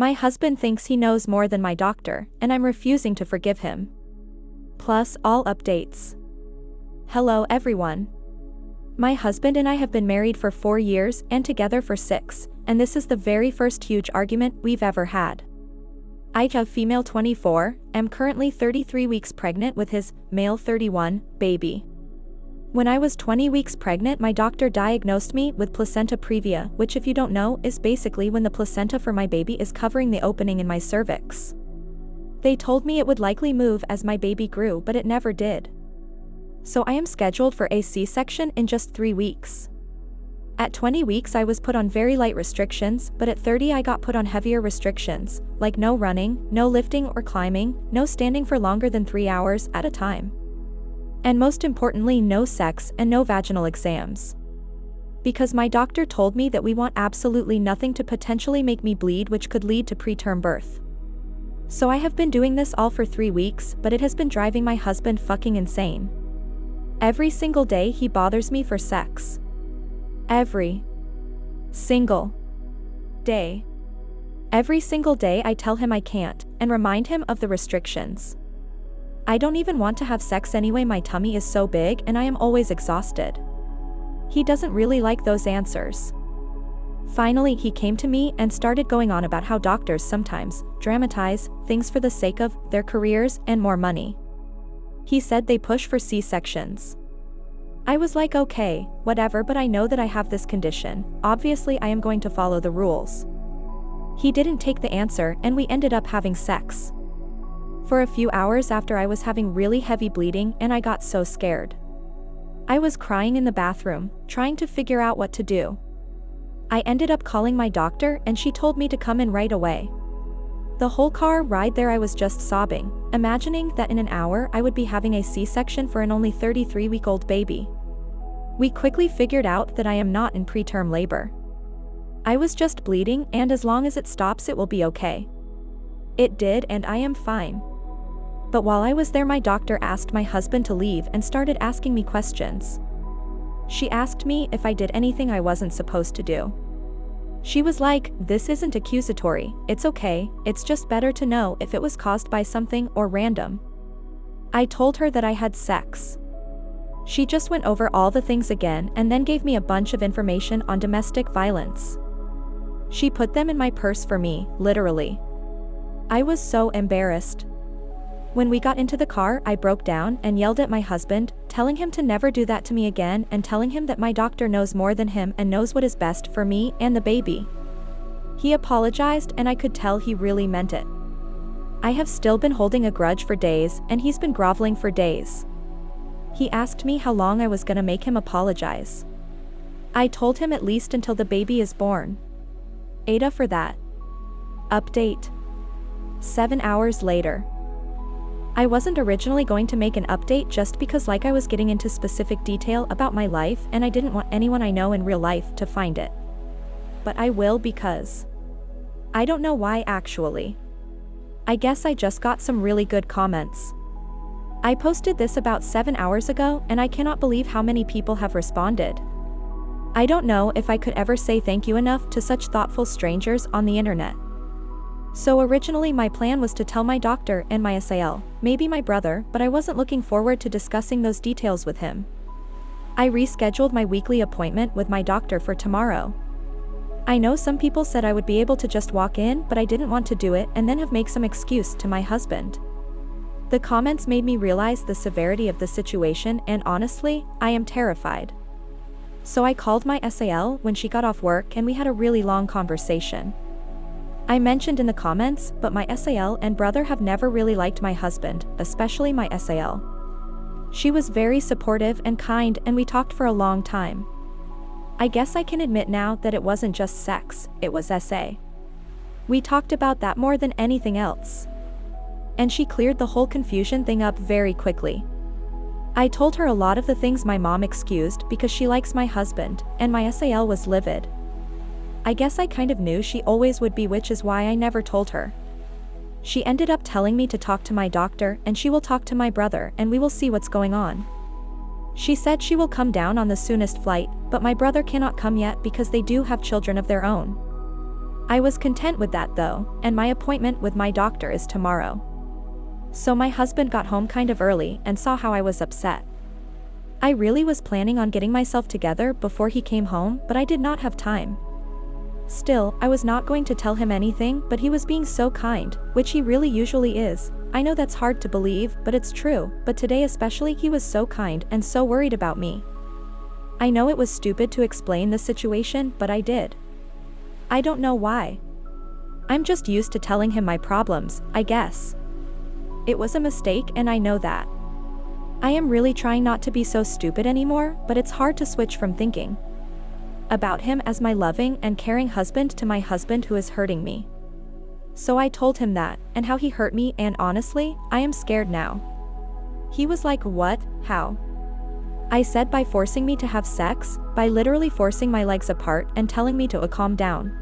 My husband thinks he knows more than my doctor, and I'm refusing to forgive him. Plus, all updates. Hello everyone. My husband and I have been married for 4 years and together for 6, and this is the very first huge argument we've ever had. AITAH female 24, am currently 33 weeks pregnant with his male 31 baby. When I was 20 weeks pregnant, my doctor diagnosed me with placenta previa, which, if you don't know, is basically when the placenta for my baby is covering the opening in my cervix. They told me it would likely move as my baby grew, but it never did. So I am scheduled for a C-section in just 3 weeks. At 20 weeks I was put on very light restrictions, but at 30 I got put on heavier restrictions, like no running, no lifting or climbing, no standing for longer than 3 hours at a time. And most importantly, no sex and no vaginal exams. Because my doctor told me that we want absolutely nothing to potentially make me bleed, which could lead to preterm birth. So I have been doing this all for 3 weeks, but it has been driving my husband fucking insane. Every single day he bothers me for sex. Every single day. Every single day I tell him I can't, and remind him of the restrictions. I don't even want to have sex anyway, my tummy is so big and I am always exhausted. He doesn't really like those answers. Finally, he came to me and started going on about how doctors sometimes dramatize things for the sake of their careers and more money. He said they push for C-sections. I was like, okay, whatever, but I know that I have this condition. Obviously I am going to follow the rules. He didn't take the answer and we ended up having sex. For a few hours after, I was having really heavy bleeding and I got so scared. I was crying in the bathroom, trying to figure out what to do. I ended up calling my doctor and she told me to come in right away. The whole car ride there I was just sobbing, imagining that in an hour I would be having a C-section for an only 33-week-old baby. We quickly figured out that I am not in preterm labor. I was just bleeding, and as long as it stops it will be okay. It did, and I am fine. But while I was there, my doctor asked my husband to leave and started asking me questions. She asked me if I did anything I wasn't supposed to do. She was like, "This isn't accusatory, it's okay, it's just better to know if it was caused by something or random." I told her that I had sex. She just went over all the things again and then gave me a bunch of information on domestic violence. She put them in my purse for me, literally. I was so embarrassed. When we got into the car, I broke down and yelled at my husband, telling him to never do that to me again and telling him that my doctor knows more than him and knows what is best for me and the baby. He apologized and I could tell he really meant it. I have still been holding a grudge for days and he's been groveling for days. He asked me how long I was gonna make him apologize. I told him at least until the baby is born. AITAH for that. Update. 7 hours later. I wasn't originally going to make an update just because I was getting into specific detail about my life and I didn't want anyone I know in real life to find it. But I will, because I don't know why actually. I guess I just got some really good comments. I posted this about 7 hours ago and I cannot believe how many people have responded. I don't know if I could ever say thank you enough to such thoughtful strangers on the internet. So originally my plan was to tell my doctor and my SAL, maybe my brother, but I wasn't looking forward to discussing those details with him. I rescheduled my weekly appointment with my doctor for tomorrow. I know some people said I would be able to just walk in, but I didn't want to do it and then make some excuse to my husband. The comments made me realize the severity of the situation, and honestly, I am terrified. So I called my SAL when she got off work and we had a really long conversation. I mentioned in the comments, but my SAL and brother have never really liked my husband, especially my SAL. She was very supportive and kind and we talked for a long time. I guess I can admit now that it wasn't just sex, it was SA. We talked about that more than anything else. And she cleared the whole confusion thing up very quickly. I told her a lot of the things my mom excused because she likes my husband, and my SAL was livid. I guess I kind of knew she always would be, which is why I never told her. She ended up telling me to talk to my doctor and she will talk to my brother and we will see what's going on. She said she will come down on the soonest flight, but my brother cannot come yet because they do have children of their own. I was content with that though, and my appointment with my doctor is tomorrow. So my husband got home kind of early and saw how I was upset. I really was planning on getting myself together before he came home, but I did not have time. Still, I was not going to tell him anything, but he was being so kind, which he really usually is. I know that's hard to believe, but it's true, but today especially he was so kind and so worried about me. I know it was stupid to explain the situation, but I did. I don't know why. I'm just used to telling him my problems, I guess. It was a mistake and I know that. I am really trying not to be so stupid anymore, but it's hard to switch from thinking about him as my loving and caring husband to my husband who is hurting me. So I told him that, and how he hurt me, and honestly, I am scared now. He was like, what? How? I said by forcing me to have sex, by literally forcing my legs apart and telling me to calm down.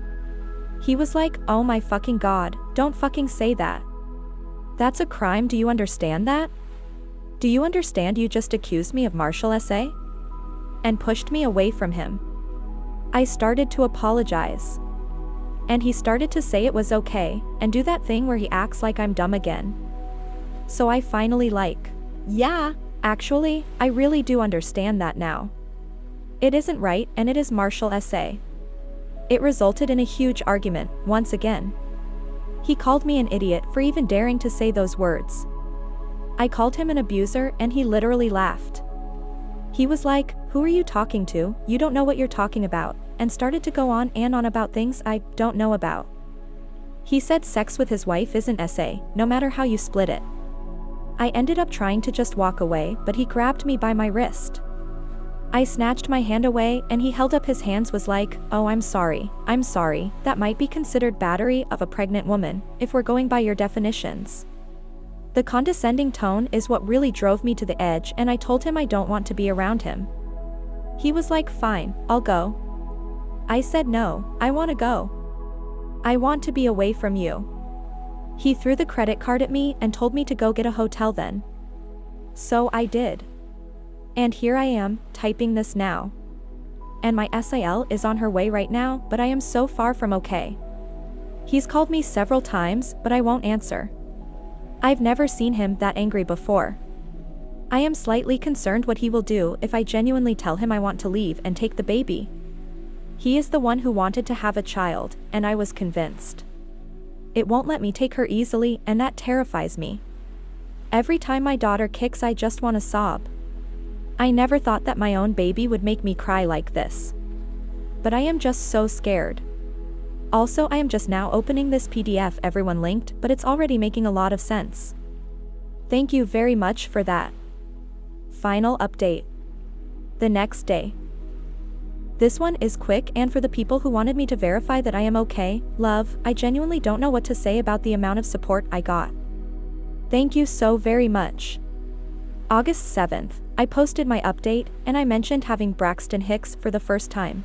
He was like, oh my fucking god, don't fucking say that. That's a crime, do you understand that? Do you understand you just accused me of martial essay? And pushed me away from him. I started to apologize. And he started to say it was okay, and do that thing where he acts like I'm dumb again. So I finally yeah, actually, I really do understand that now. It isn't right and it is martial essay. It resulted in a huge argument, once again. He called me an idiot for even daring to say those words. I called him an abuser and he literally laughed. He was like, who are you talking to, you don't know what you're talking about, and started to go on and on about things I don't know about. He said sex with his wife isn't essay, no matter how you split it. I ended up trying to just walk away, but he grabbed me by my wrist. I snatched my hand away and he held up his hands, was like, oh I'm sorry, that might be considered battery of a pregnant woman, if we're going by your definitions. The condescending tone is what really drove me to the edge, and I told him I don't want to be around him. He was like, fine, I'll go. I said no, I want to go. I want to be away from you. He threw the credit card at me and told me to go get a hotel then. So I did. And here I am, typing this now. And my SIL is on her way right now, but I am so far from okay. He's called me several times, but I won't answer. I've never seen him that angry before. I am slightly concerned what he will do if I genuinely tell him I want to leave and take the baby. He is the one who wanted to have a child, and I was convinced. It won't let me take her easily, and that terrifies me. Every time my daughter kicks I just want to sob. I never thought that my own baby would make me cry like this. But I am just so scared. Also, I am just now opening this PDF everyone linked, but it's already making a lot of sense. Thank you very much for that. Final update. The next day. This one is quick and for the people who wanted me to verify that I am okay. Love, I genuinely don't know what to say about the amount of support I got. Thank you so very much. August 7th, I posted my update, and I mentioned having Braxton Hicks for the first time.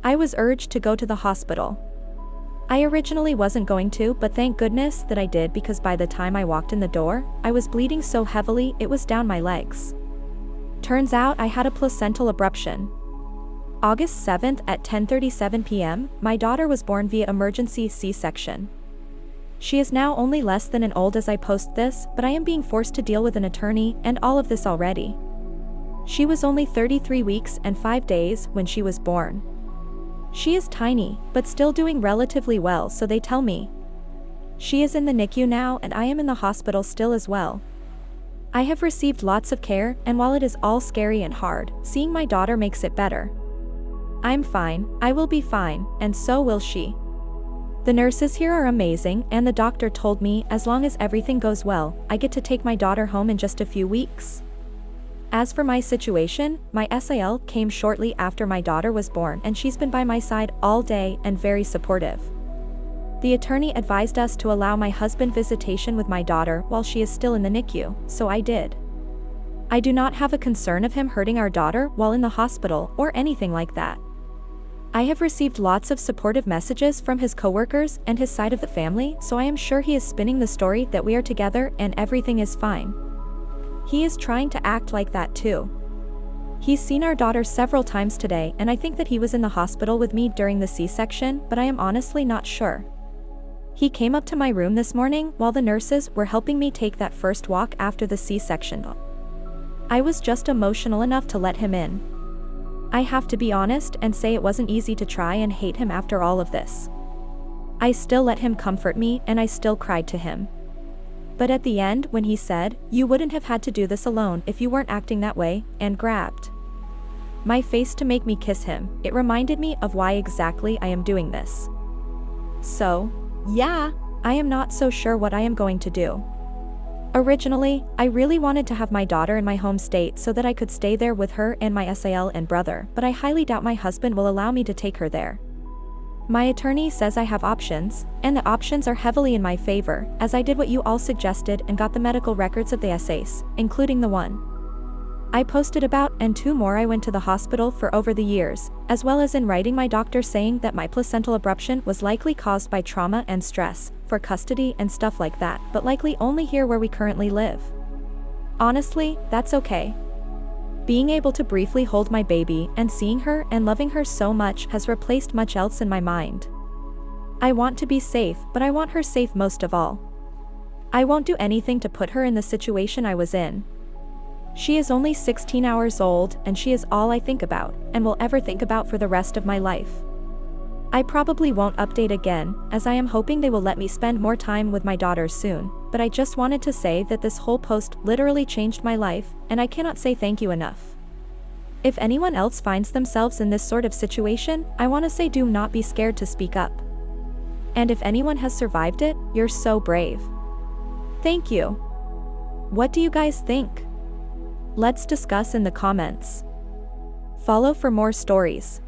I was urged to go to the hospital. I originally wasn't going to, but thank goodness that I did, because by the time I walked in the door, I was bleeding so heavily it was down my legs. Turns out I had a placental abruption. August 7th at 10:37 p.m., my daughter was born via emergency C-section. She is now only less than an old as I post this, but I am being forced to deal with an attorney and all of this already. She was only 33 weeks and 5 days when she was born. She is tiny, but still doing relatively well, so they tell me. She is in the NICU now and I am in the hospital still as well. I have received lots of care, and while it is all scary and hard, seeing my daughter makes it better. I'm fine, I will be fine, and so will she. The nurses here are amazing, and the doctor told me as long as everything goes well, I get to take my daughter home in just a few weeks. As for my situation, my SIL came shortly after my daughter was born, and she's been by my side all day and very supportive. The attorney advised us to allow my husband visitation with my daughter while she is still in the NICU, so I did. I do not have a concern of him hurting our daughter while in the hospital or anything like that. I have received lots of supportive messages from his coworkers and his side of the family, so I am sure he is spinning the story that we are together and everything is fine. He is trying to act like that too. He's seen our daughter several times today, and I think that he was in the hospital with me during the C-section, but I am honestly not sure. He came up to my room this morning while the nurses were helping me take that first walk after the C-section. I was just emotional enough to let him in. I have to be honest and say it wasn't easy to try and hate him after all of this. I still let him comfort me and I still cried to him. But at the end, when he said, "You wouldn't have had to do this alone if you weren't acting that way," and grabbed my face to make me kiss him, it reminded me of why exactly I am doing this. So, yeah, I am not so sure what I am going to do. Originally, I really wanted to have my daughter in my home state so that I could stay there with her and my SAL and brother, but I highly doubt my husband will allow me to take her there. My attorney says I have options, and the options are heavily in my favor, as I did what you all suggested and got the medical records of the essays, including the one I posted about and 2 more I went to the hospital for over the years, as well as in writing my doctor saying that my placental abruption was likely caused by trauma and stress, for custody and stuff like that, but likely only here where we currently live. Honestly, that's okay. Being able to briefly hold my baby and seeing her and loving her so much has replaced much else in my mind. I want to be safe, but I want her safe most of all. I won't do anything to put her in the situation I was in. She is only 16 hours old, and she is all I think about, and will ever think about for the rest of my life. I probably won't update again, as I am hoping they will let me spend more time with my daughter soon, but I just wanted to say that this whole post literally changed my life, and I cannot say thank you enough. If anyone else finds themselves in this sort of situation, I want to say do not be scared to speak up. And if anyone has survived it, you're so brave. Thank you. What do you guys think? Let's discuss in the comments. Follow for more stories.